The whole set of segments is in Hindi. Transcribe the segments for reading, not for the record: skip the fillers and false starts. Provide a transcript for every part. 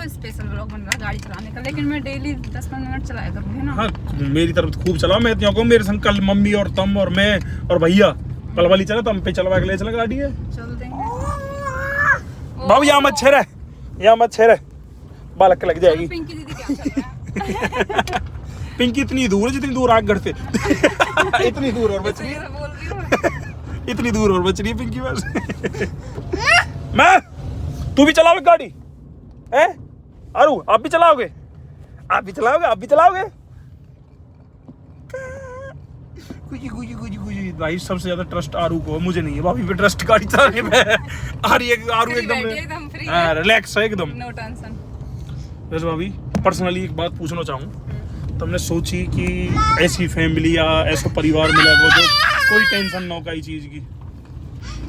तो स्पेशल व्लॉग बन रहा है गाड़ी चलाने का, लेकिन मैं डेली 10-15 मिनट चलाया करूंगी ना। हाँ मेरी तरफ खूब चला, मैं तो कहूँ मेरे संग कल मम्मी और तुम और मैं और भैया कल वाली चला तो हम पे चलवा के ले चला गाड़ी है। चल देंगे। बाबू यहाँ मत छेरे, यहाँ मत छेरे, बालक लग जाएगी। पिंकी दीदी क्या चल रहा है? पिंकी इतनी दूर है जितनी दूर आग घर से इतनी दूर और बच रही है, बोल रही हूँ। इतनी दूर और बच रही है पिंकी बस। मैं तू भी चलाओगे गाड़ी है? अरु आप भी चलाओगे, आप भी चलाओगे, आप भी चलाओगे? भाई सबसे ज्यादा ट्रस्ट आरू को, मुझे नहीं है भाभी पे ट्रस्ट गाड़ी चलाने में। आरू एकदम फ्री रिलैक्स है एकदम, नो टेंशन। वैसे भाभी पर्सनली एक बात पूछना चाहूँ, तुमने सोची कि ऐसी फैमिली या ऐसा परिवार मिलेगा जो कोई टेंशन ना हो कई चीज की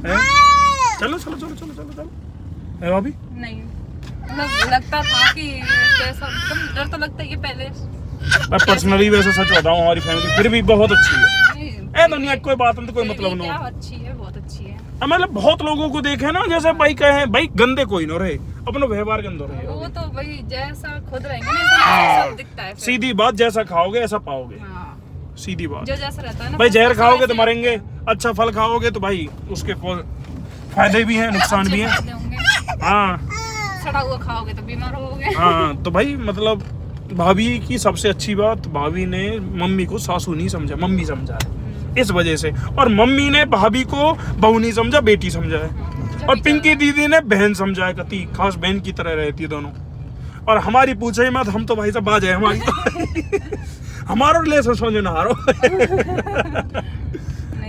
है? चलो चलो चलो चलो चलो चलो है भाभी? नहीं मतलब लगता था कि कैसा, मतलब डर तो लगता है पहले। मैं पर्सनली वैसे सच बताऊं हमारी फैमिली फिर भी बहुत अच्छी है। नहीं, ए दुनिया कोई बात नहीं तो कोई मतलब क्या ना अच्छी है, बहुत अच्छी है। मतलब बहुत लोगों को देखे ना जैसे भाई कहे भाई गंदे कोई ना रहे, अपना व्यवहार गंदा रहे। वो तो भाई जैसा खुद रहेंगे ना सब दिखता है फिर। सीधी बात, जैसा खाओगे ऐसा पाओगे, हाँ, सीधी बात। जो जैसा रहता है ना भाई जहर वैसा खाओगे तो वैसे मरेंगे, अच्छा फल खाओगे तो भाई उसके फायदे भी हैं नुकसान भी हैं। फायदे होंगे। हाँ सड़ा हुआ खाओगे तो बीमार होगे। हाँ तो भाई मतलब भाभी की सबसे अच्छी बात, भाभी ने मम्मी को सासू नहीं समझा, मम्मी समझा है इस वजह से, और मम्मी ने भाभी को बहू नहीं समझा, बेटी समझा है, और पिंकी दीदी ने बहन समझा है, कती खास बहन की तरह रहती है दोनों। और हमारी पूछे मत, हम तो भाई साहब बाज है हमारी तो हमारा रिलेशन समझो ना हारो।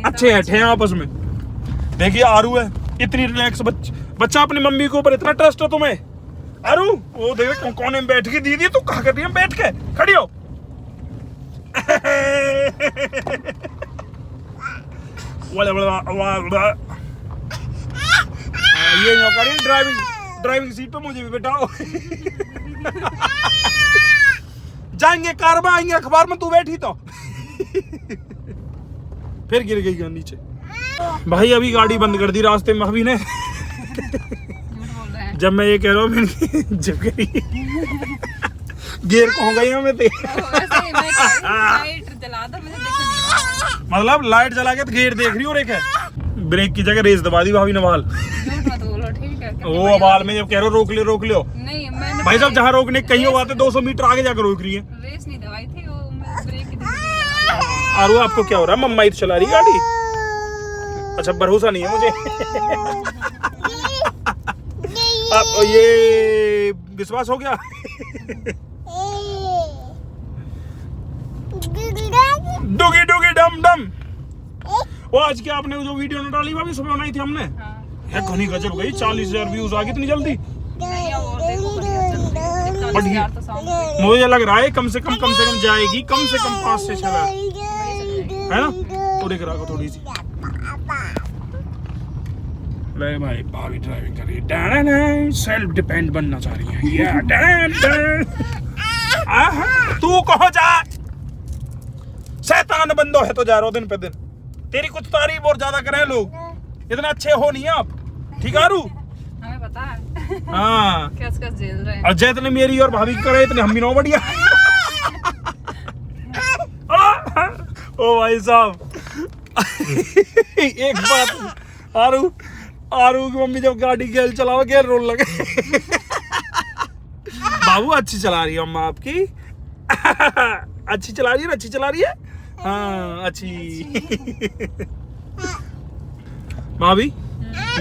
अच्छे हैं आपस में। देखिए आरू है इतनी रिलैक्स बच्चा अपनी मम्मी के ऊपर इतना ट्रस्ट है तुम्हें। अरु वो देखो कोने में बैठ के, दीदी तू कहा कर रही है, बैठ के खड़ी हो। ये नौकरी ड्राइविंग सीट पे मुझे भी बैठाओ। जाएंगे कार में, आएंगे अखबार में, तू बैठी तो फिर गिर गई नीचे। भाई अभी गाड़ी बंद कर दी रास्ते में अभी ने। जब मैं ये कह रहा हूँ जब गियर को हो गई हूँ मैं लाइट जला दो, मुझे दिख नहीं रहा। मतलब लाइट जला के तो गियर देख रही हो, रेख है ब्रेक की जगह रेस दबा दी भाभी ने बाल। झूठ मत बोलो ठीक है। वो बाल में जब कह रहे हो रोक लियो नहीं मैंने भाई साहब, जहाँ रोकने कहीं बात है 200 मीटर आगे जाकर रोक रही है। रेस नहीं दबाई थी, वो मैं ब्रेक की दबाई। आरू आपको क्या हो रहा है? मम्मा ही तो चला रही गाड़ी। अच्छा भरोसा नहीं है मुझे। अब ये विश्वास हो गया। डुगी डुगी डम डम। वो आज के आपने जो वीडियो न डाली भाभी सुबह बनाई थी हमने, है घनी गजब गई, 40,000 व्यूज आ गई इतनी जल्दी। बढ़िया, मुझे लग रहा है कम से कम जाएगी, कम से कम 5 से 6 है ना। तो देख रहा थोड़ी सी ले भाई, भाभी ड्राइविंग कर रही है, सेल्फ डिपेंड बनना चाह रही है। तू कहो जा, शैतान बंदो है तो जा रहा दिन पे दिन। तेरी कुछ तारीफ और ज्यादा करें लोग, इतने अच्छे हो नहीं आप, ठीक है आरू? हमें पता है। हाँ कैस झेल रहे हैं। और जैतने मेरी और भाभी करे इतने हम भी नो बढ़िया। ओ भाई साहब एक बात, आरू की मम्मी जब गाड़ी गेल चलाओ गेल रोल लगे। बाबू अच्छी चला रही है अम्मा आपकी। अच्छी चला रही है, अच्छी चला रही है। हाँ अच्छी। भाभी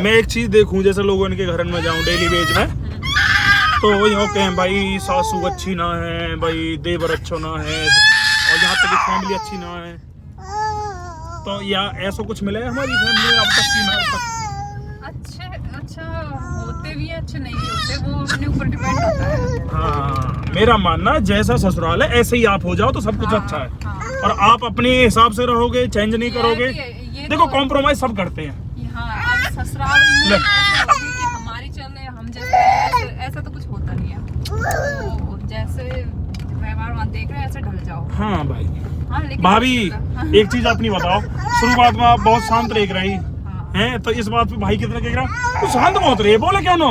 मैं एक चीज देखूं, जैसे लोगों के घर में जाऊं डेली बेज में, तो यो कहें भाई सासू अच्छी ना है, भाई देवर अच्छा ना है, और यहाँ तक फैमिली अच्छी ना है, तो या ऐसा कुछ मिला है हमारी फैमिली अब तक की ना तक? अच्छा होते भी अच्छे नहीं होते, वो अपने ऊपर डिपेंड होता है। हाँ मेरा मानना जैसा ससुराल है ऐसे ही आप हो जाओ तो सब कुछ अच्छा है। हाँ। और आप अपने हिसाब से रहोगे, चेंज नहीं करोगे। ये देखो तो- कॉम्प्रोमाइज सब करते हैं। हाँ, अब ससुराल में ऐसा होगी कि हमारी चले हम जैसे, ऐसा तो कुछ होता नहीं है। तो जैसे व्यवहार वहाँ देख रहे हैं ऐसे ढल जाओ। हाँ भाई। हाँ, लेकिन भाभी एक चीज अपनी बताओ, शुरुआत में आप बहुत शांत रह रही हैं, तो इस बात पे भाई कितना कह रहा है, शांत बहुत रही है, बोले क्यों ना?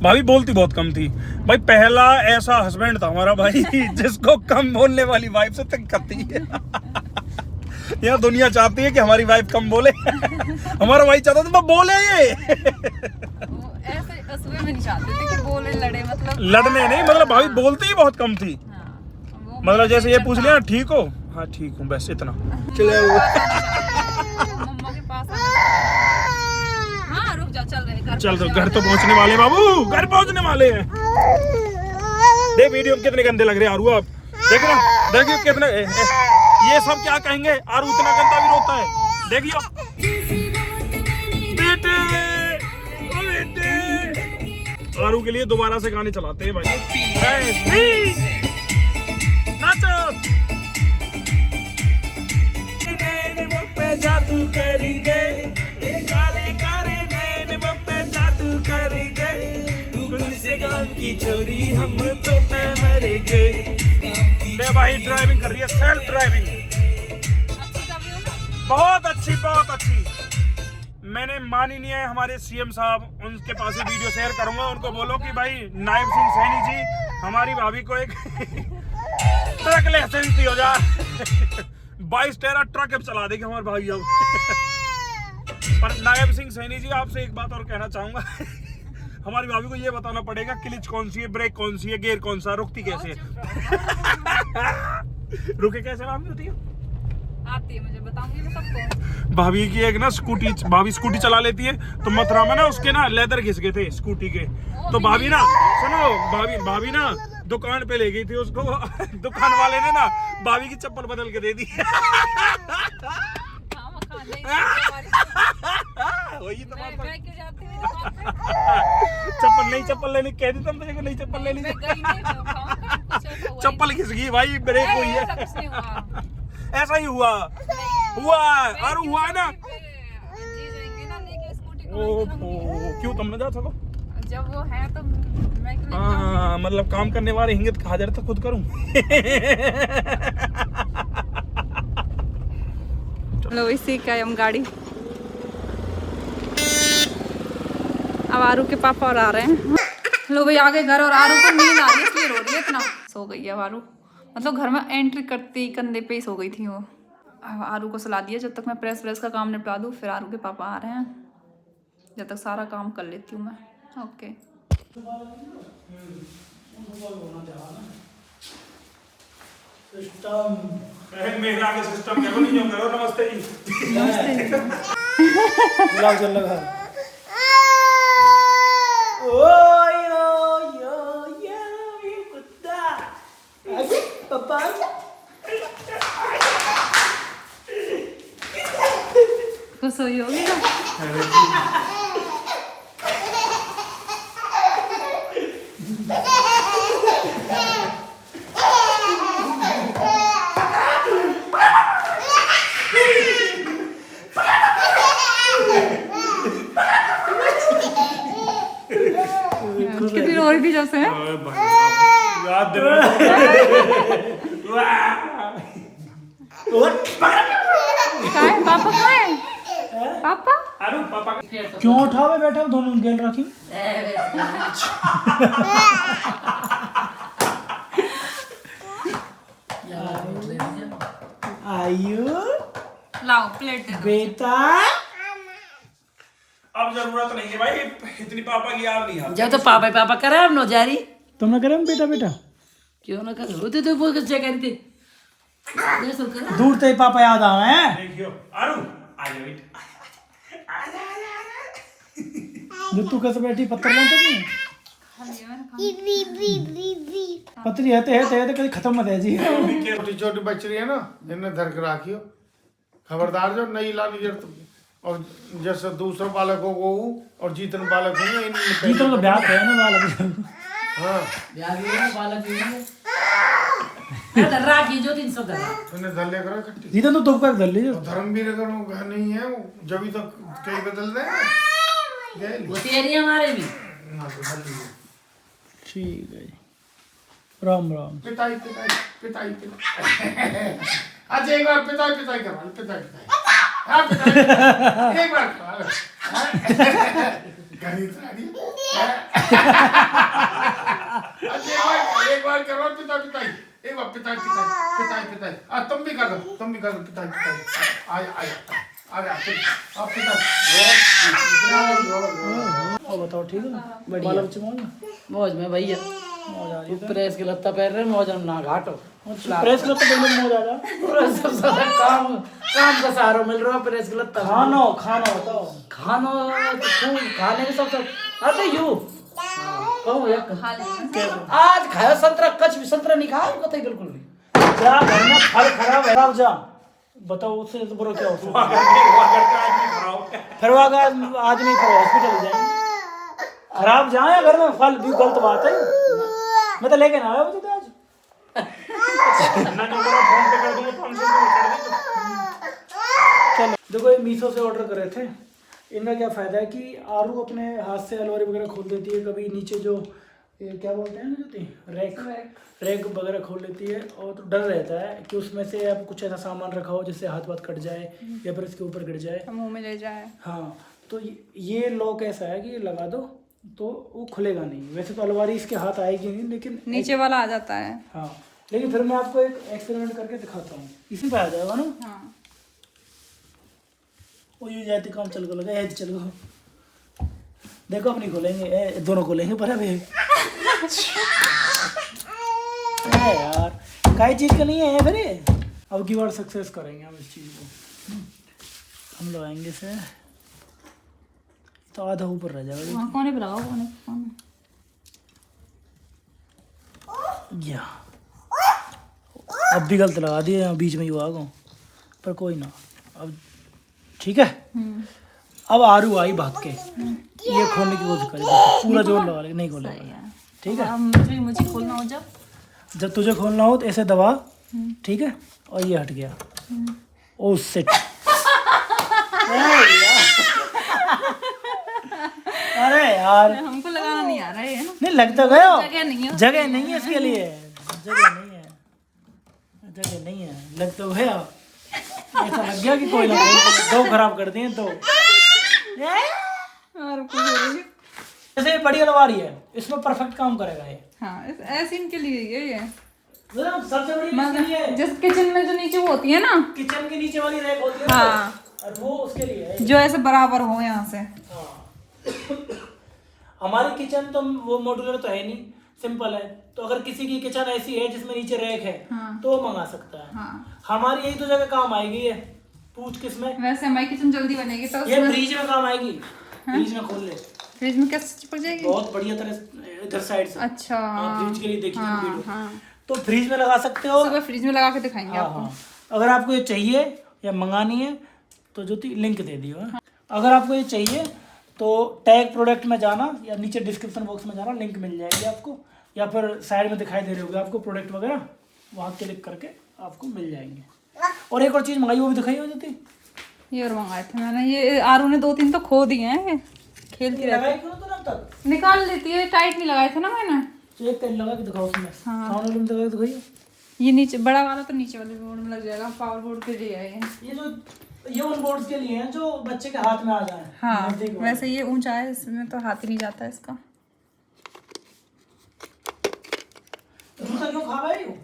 भाभी बोलती बहुत कम थी भाई। पहला ऐसा हस्बैंड था हमारा भाई जिसको कम बोलने वाली वाइफ से तंग करती है। यह दुनिया चाहती है कि हमारी वाइफ कम बोले। हमारा भाई चाहता था मैं बोले ये। वो ऐसे असुए में नहीं चाहते थे कि बोले लड़े, मतलब लड़ने नहीं, मतलब भाभी बोलती ही बहुत कम थी। हाँ, वो मतलब जैसे ये पूछ लिया ठीक हो, हाँ ठीक हूँ, बस इतना। चले मम्मा के पास हाँ रुक जा, चल रहे घर, चल तो घर तो पहुंचने वाले बाबू, घर पहुंचने वाले हैं। देख वीडियो में कितने गंदे लग रहे हैं आरू, आप देख ना, देखिए कितने ये सब क्या कहेंगे, आरू इतना गंदा भी रोता है। देखियो बेटे, ओ बेटे, आरू के लिए दोबारा से गाने चलाते हैं भाई। नाचो जादू करेंगे, काले काले नैन पे जादू करेंगे, से गान की चोरी हम तो मरेंगे। ले भाई ड्राइविंग कर रही है, सेल्फ ड्राइविंग बहुत अच्छी, बहुत अच्छी। मैंने मानी नहीं है हमारे सीएम साहब, उनके पास ही वीडियो शेयर करूंगा। उनको बोलो कि भाई नायब सिंह सैनी जी हमारी भाभी को एक ट्रक लाइसेंस दियो जा। 22 टेरा ट्रक चला देगी हमारे भाई अब। पर नायब सिंह सैनी जी आपसे एक बात और कहना चाहूंगा। हमारी भाभी को ये बताना पड़ेगा क्लिच कौन सी है, ब्रेक कौन सी है, गियर कौन सा, रुकती कैसे है। रुके कैसे भाभी होती है? आती है मुझे, बताऊंगी मैं सबको। भाभी की एक ना स्कूटी, भाभी स्कूटी चला लेती है, तो मथुरा में ना उसके ना लेदर घिस गए थे स्कूटी के। तो भाभी ना सुनो, भाभी ना दुकान पे ले गई थी उसको। दुकान वाले ने ना भाभी की चप्पल बदल के दे दी। वही तो बात है। चप्पल लेने कह दी तुम तुझे, नई चप्पल लेनी। चप्पल घिस गई भाई, ब्रेक हुई है। ऐसा ही हुआ और हुआ ना। क्यों तुम न जा सको? जब वो है तो मैं क्यों नहीं हाँ, मतलब काम करने वाले हिंगत का हाजिर तो खुद करूं। लो इसी का हम गाड़ी। अब आरू के पापा और आ रहे हैं। लो भाई आगे घर, और आरू को नींद आ रही है इसलिए रो रही है इतना। सो गई है आरू, मतलब घर में एंट्री करती कंधे पे ही सो गई थी वो। अब आरू को सुला दिया जब तक मैं प्रेस का काम निपटा दूँ, फिर आरू के पापा आ रहे हैं, जब तक सारा काम कर लेती हूँ मैं। ओके महिला के सिस्टम क्या नहीं जो करो। नमस्ते जी। बुलाओ चल लगा। ओ यो यो यो कुत्ता पापा खुश हुई होगी ना। कितनी रो रही थी जब से। याद दिला। कहाँ है पापा, कहाँ है पापा? अरे पापा क्यों उठावे बैठा दोनों गेल रखी। आयु लाओ प्लेट दे दो। बेटा अब जरूरत नहीं है भाई इतनी पापा की याद नहीं आती। जब तो पापा करे अब नौजारी तुमने करे बेटा बेटा क्यों ना कर होते तो वो क्या करते दूर से पापा याद आवे हैं। देखियो आरू आ जा बेटा, जो तू कैसे बैठी पत्थर लाते नहीं पतरी है तो कभी खत्म मत है जी। छोटी छोटी बच्ची है ना, इन्हें धर के रखियो, खबरदार जो नहीं लानी जरूरत। और जैसे दूसरे बालकों को और जीतन बालक होंगे जीतन तो ब्याह है ना बालक। हाँ राखी जो 300 का इन्हें धर लेकर इकट्ठी। जीतन तो तुम कर लीजिए। धर्मवीर अगर वो घर नहीं है जब तक कई बदल दे वो तेरी हमारे भी। ठीक है राम राम। पिताई अच्छा एक बार पिताई करवा, पिताई हाँ पिताई एक बार खरीदारी एक बार करो पिताई एक बार पिताई तुम भी कर दो पिताई आ और बताओ ठीक है बाल बच्चे मौज में भैया प्रेस के लत्ता पहन रहे मौज ना घाटो प्रेस लत्ता पहनने में मौज आ जा सबसे ज्यादा काम का सहारा मिल रहा है प्रेस के लत्ता खाना बताओ खाना तो खाने में सबसे अरे यू कहूँ एक आज खाया संतरा कच भी संतरा नहीं खाया कतई बिल्कुल भी जा घर में फल खराब है जा बताओ उससे तो बुरा क्या हो सकता फिर वो आदमी फिर हॉस्पिटल जाएंगे खराब जाए घर में फल भी गलत बात है मैं तो लेके ना आया मुझे तो आज ना जो मेरा फोन पे कर दूंगा 500 रुपये कर देंगे। चलो देखो ये मीशो से ऑर्डर कर रहे थे इनका क्या फ़ायदा है कि आरू अपने हाथ से अलमारी वगैरह खोल देती है कभी नीचे जो ये क्या बोलते हैं ना जो रैक वगैरह खोल लेती है और तो डर रहता है कि उसमें से आप कुछ ऐसा सामान रखा हो जिससे हाथ कट जाए या फिर इसके ऊपर गिर जाए मुंह में ले जाए। हाँ तो ये लॉक ऐसा है कि लगा दो तो वो खुलेगा नहीं। वैसे तो अलमारी इसके हाथ आएगी नहीं लेकिन नीचे वाला आ जाता है। हाँ लेकिन फिर मैं आपको एक एक्सपेरिमेंट करके दिखाता हूँ इसी पे आ जाएगा ना। हाँ वो ये जाती काम चल गो लगा चल गो देखो अपनी खोलेंगे दोनों खोलेंगे पर अभी यार काई चीज़ का नहीं है फिर अब की बार सक्सेस करेंगे हम इस चीज़ को। हम लगाएंगे से तो आधा ऊपर रह जाएगा। कौन है बुलाओ कौन या अब भी गलत लगा दिए यहाँ बीच में ही आ गो पर कोई ना अब ठीक है। अब आरू आई भाग के ये खोलने की कोशिश करेगी पूरा जोर लगा ले नहीं खोलेगा ठीक है। मुझे खोलना हो जब तुझे खोलना हो तो ऐसे दबा ठीक है और ये हट गया ओ शिट अरे यार हमको लगाना नहीं आ रहा है ना। नहीं लगता गया जगह नहीं है इसके लिए जगह नहीं है लग तो गया ऐसा लग गया कि कोई ना दो खराब कर दिए दो। जैसे बड़ी अलमारी है इसमें परफेक्ट काम करेगा ये। हाँ ऐसे इनके लिए ये सबसे बड़ी इसके लिए है। जैसे किचन में जो नीचे वो होती है ना किचन के नीचे वाली रैक होती है हाँ और वो उसके लिए है। जो ऐसे बराबर हो यहाँ से। हमारी किचन तो वो मॉड्यूलर तो है नहीं सिंपल है तो अगर किसी की किचन ऐसी है जिसमें नीचे रैक है तो वो मंगा सकता है। हाँ। हमारी यही तो जगह काम आएगी ये पूछ किसमें वैसे हमारी किचन जल्दी बनेगी तो ये फ्रिज में काम आएगी। फ्रिज में खोल ले फ्रिज में कैसे चिपक जाएगी बहुत बढ़िया तरह इधर साइड से। अच्छा फ्रिज के लिए देखिए वीडियो हाँ। तो फ्रिज में लगा सकते हो। सुबह फ्रिज में लगा के दिखाएंगे आपको। अगर आपको ये चाहिए या मंगानी है तो जो लिंक दे दियो। अगर आपको ये चाहिए तो टैग प्रोडक्ट में जाना या नीचे डिस्क्रिप्शन बॉक्स में जाना लिंक मिल जाएगी आपको या फिर साइड में दिखाई दे रहे होगे आपको प्रोडक्ट वगैरह वहाँ क्लिक करके आपको मिल जाएंगे। और एक और चीज़ मंगाई वो भी दिखाई हो जाती ये और मंगाए थे मैंने ये आरू ने 2-3 तो खो दिए हैं खेलती रहती निकाल लेती है टाइट नहीं लगाए थे ना मैंने चेक कर लगा के दिखाओ उसमें। हाँ लगा के दिखाइए ये नीचे बड़ा वाला तो नीचे वाले बोर्ड में लग जाएगा पावर बोर्ड के लिए है ये जो ये उन बोर्ड्स के लिए हैं जो बच्चे के हाथ में आ जाए। हाँ वैसे ये ऊंचा है इसमें तो हाथ ही नहीं जाता इसका। जूता क्यों खा रहे हो?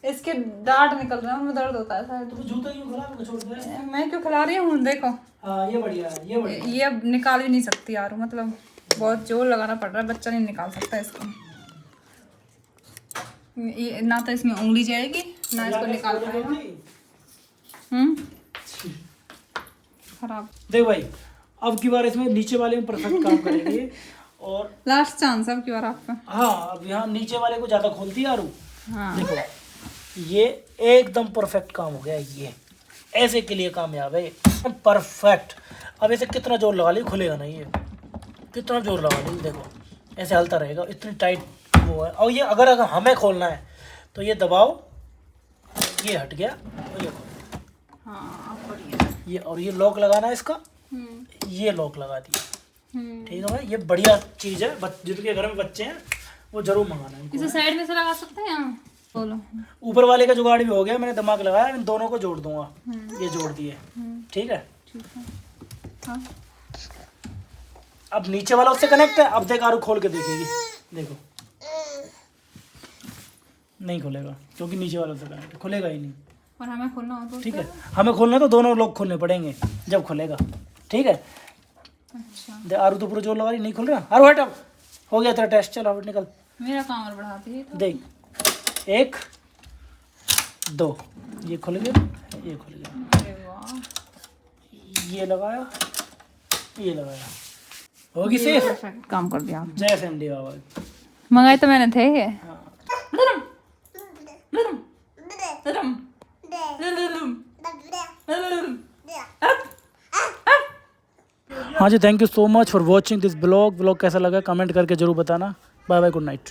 इसके डांट निकल रहा है उनमें दर्द होता है शायद। तो जूता क्यों खिला के छोड़ दे? मैं क्यों खिला रही हूँ देखो। हाँ ये बढ़िया है ये बढ़िया। ये अब निकाल भी नहीं सकती यार मतलब बहुत जोर लगाना पड़ रहा है बच्चा नहीं निकाल सकता इसको। ये ना तो इसमें उंगली जाएगी ना इसको निकाल पाएगा। खराब। देख भाई अब की बार इसमें नीचे वाले में परफेक्ट काम करेंगे और लास्ट चांस अब की बार आपका। हाँ अब यहाँ नीचे वाले को ज्यादा खोलती है आरू। हाँ देखो ये एकदम परफेक्ट काम हो गया ये ऐसे के लिए कामयाब है परफेक्ट। अब ऐसे कितना जोर लगा ली खुलेगा नहीं ये कितना जोर लगा ली देखो ऐसे हलता रहेगा इतनी टाइट वो है। और ये अगर हमें खोलना है तो ये दबाओ ये हट गया और ये हाँ बढ़िया। ये और ये लॉक लगाना है इसका ये लॉक लगा दिया ठीक है भाई ये बढ़िया चीज़ है। जिनके घर में बच्चे हैं वो जरूर मंगाना है। इसे साइड में से लगा सकते हैं यहाँ बोलो। ऊपर वाले का जुगाड़ भी हो गया मैंने दिमाग लगाया इन दोनों को जोड़ दूंगा ये जोड़ दिए ठीक है। हाँ अब नीचे वाला उससे कनेक्ट है। अब देख आरू खोल के देखेगी, देखो नहीं खुलेगा क्योंकि नीचे वाला उससे कनेक्ट है, खुलेगा ही नहीं। और हमें खोलना हो तो ठीक है, हमें खोलना तो दोनों लोग खोलने पड़ेंगे जब खुलेगा। ठीक है, अच्छा देख आरू तो पूरा जोर लगा रही, नहीं खुल रहा। आरू हट, अब हो गया तेरा टेस्ट, चल अब निकल। मेरा काम और बढ़ाती है तो। देख 1 2 ये खुल गया, ये खुल गया, अरे वाह, ये लगाया, ये लगाया, होगी सेफ। परफेक्ट काम कर दिया आपने। जय फैमिली बाबा। मंगाए तो मैंने थे ये। हाँ जी, thank you so much for watching this blog. कैसा लगा कमेंट करके जरूर बताना। Bye bye, good night.